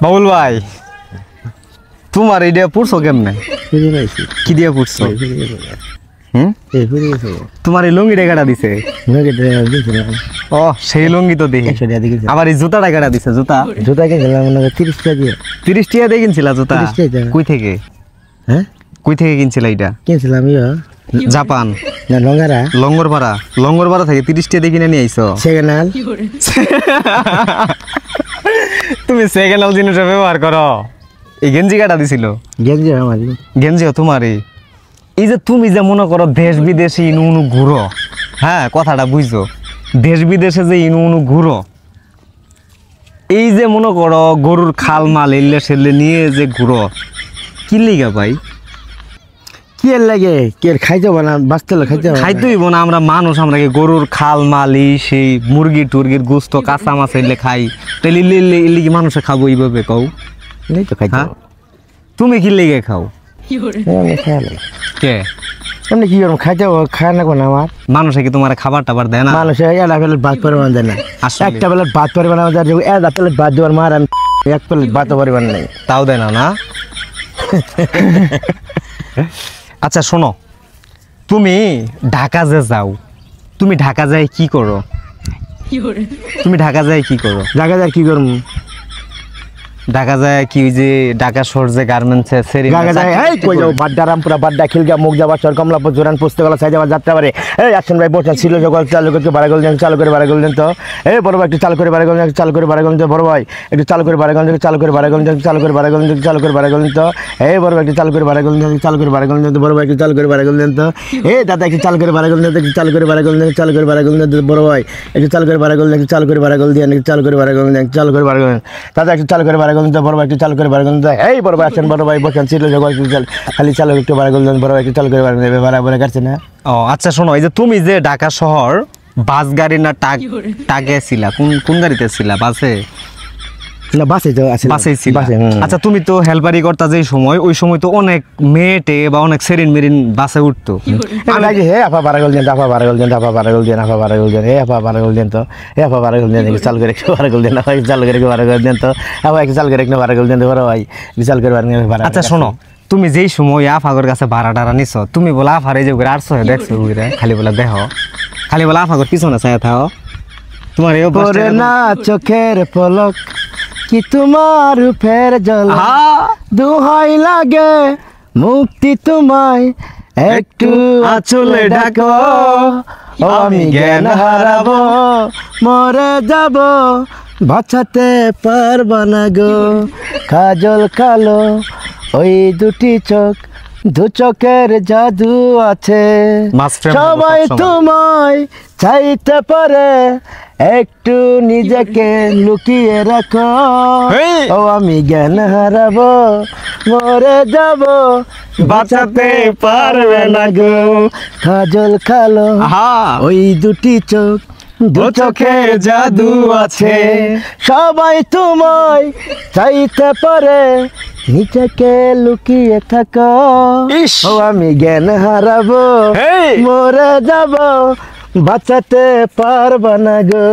বাবুল ভাই তোমার এটা পড়ছো কেমনে? কি দিয়ে পড়ছো? তোমার এই লুঙ্গি টাকাটা দিছে? ও সেই লুঙ্গি তো দেখি। আবার এই জুতাটা কাটা দিছে? জুতা কিনছিলাম 30 টাকা দিয়ে। 30 টাকা দিয়ে কিনছিলা জুতা? কই থেকে? হ্যাঁ কই থেকে কিনছিলা এটা? কিনছিলাম জাপান না লঙ্গারা লঙ্গরপাড়া থেকে 30 টাকা দিয়ে কিনে নিয়ে আইছো? Second hand. তুমি সেকেন্ড হ্যান্ড জিনিস ব্যবহার করো? এই গেঞ্জি কাটা দিছিল? গেঞ্জিও তোমারই? এই যে তুমি যে মনে করো দেশ বিদেশে ইনু ঘুরো, হ্যাঁ কথাটা বুঝছো, দেশ বিদেশে যে ইনু ঘুরো, এই যে মনে করো গরুর খাল মাল এলে সেলে নিয়ে যে ঘুরো, কি লিগা ভাই? কি এর লাগে? কি এর খাইতে হবে না? বাঁচতে হলে খাইতে হইব না? আমরা মানুষ, আমরা কি গরুর খাল মালি সেই মুরগি টুরগির গোস্ত কাঁচা মাছ এলে খাই, তাহলে ইলে কি মানুষে খাবো এইভাবে? কও তো খাইতে। তুমি কি লেগে খাও? কে এমনি কি করবো? খাইতে খায় না কোনো আমার মানুষে কি তোমার খাবার টাবার দেয় না? মানুষে একটা প্লেট ভাত পরিমাণ দেয় না। একটা প্লেট ভাত পরিমাণ একটা প্লেট ভাত দেওয়ার মার আমি এক প্লেট ভাত পরিমাণ নেই, তাও দেয় না। না আচ্ছা শোনো, তুমি ঢাকা যে যাও, তুমি ঢাকা যায় কি করো? তুমি ঢাকা যায় কি করো? ঢাকা যায় কি করবো? ঢাকা যায় কি ওই যে ঢাকা শহর যে গার্মেন্টসে সেরি ঢাকা যায় এই কই যাও? বাড্ডা রামপুরা, বাড্ডা খিলগা, মুগজাবাসর, কমলাপুর, জোরান, পুস্তকলা, সাইজাবাদ, যাত্রাবাড়ি। এই আসেন ভাই বসেন, ছিল জগল চালু করতে বারাগল দেন, চালু করে বারাগল দেন তো। এই বড় ভাই একটু চালু করে বারাগল দেন, চালু করে বারাগল দেন। বড় ভাই একটু চালু করে বারাগল দেন, চালু করে বারাগল দেন, চালু করে বারাগল দেন, চালু করে বারাগল দেন তো। এই বড় ভাই একটু চালু করে বারাগল দেন, চালু করে বারাগল দেন তো। বড় ভাই একটু চালু করে বারাগল দেন তো। এই দাদা একটু চালু করে বারাগল দেন, একটু চালু করে বারাগল দেন, চালু করে বারাগল দেন তো। বড় ভাই একটু চালু করে বারাগল দেন, চালু করে বারাগল দেন, চালু করে বারাগল দেন, চালু করে বারাগল দেন। দাদা একটু চালু করে বারাগল দেন তো। বড় ভাই একটু চালু করে বারাগল দেন। এই বড় ভাই আসেন, বড় ভাই বসেন, ছিল জগল খালি চালু একটু বারাগল দেন। বড় ভাই একটু চালু করে বারাগল দেন, বারাবরে কাটছে না। ও আচ্ছা শোনো, এই যে তুমি যে ঢাকা শহর বাস গাড়ি না টাকে ছিলা, কোন গাড়িতে ছিলা? বাসে না বাসে তো আছে, বাসে ছিলা। আচ্ছা তুমি তো হেল্পারি করতা যে সময়, ওই সময় তো অনেক মেয়েটে বা অনেক সেরিন মেরিন বাসে উঠতো। আমি হে আপা বারাগল দেন, আপা বারাগল দেন, আপা বারাগল দেন, আপা বারাগল দেন, হে আপা বারাগল দেন তো। হে আপা বারাগল দেন, চালু করে একটু বারাগল দেন, চালু করে একটু বারাগল দেন তো। আপা একটু চালু করে একটু বারাগল দেন তো। বড় ভাই চালু করে বারাগল। আচ্ছা শোনো, তুমি যেই সময় আফাগর কাছে ভাড়া টাড়া নিছো, তুমি বলে আফারে যে করে আরছো দেখছো খালি বলে দেহ, খালি বলে আফাগর পিছনে চাই থাও। তোমার পরে না চোখের পলক কি তোমার ফের জল, দুহাই লাগে মুক্তি তোমায় একটু আঁচলে ঢাকো। ও আমি জ্ঞান হারাবো, মরে যাব, বাঁচাতে পারবা না গো। কাজল কালো ওই দুটি চোখ, দু চোখের জাদু আছে, সবাই তোমায় চাইতে পারে, একটু নিজেকে লুকিয়ে রাখো। ও আমি জ্ঞান হারাবো, মরে যাব, বাঁচাতে পারবে না গো। কাজল কালো ওই দুটি চোখ, দু চোখের জাদু আছে, সবাই তোমায় চাইতে পারে, নিজেকে লুকিয়ে থাকো। ও আমি জ্ঞান হারাবো, মরে যাব, বাঁচাতে পারবা না গো।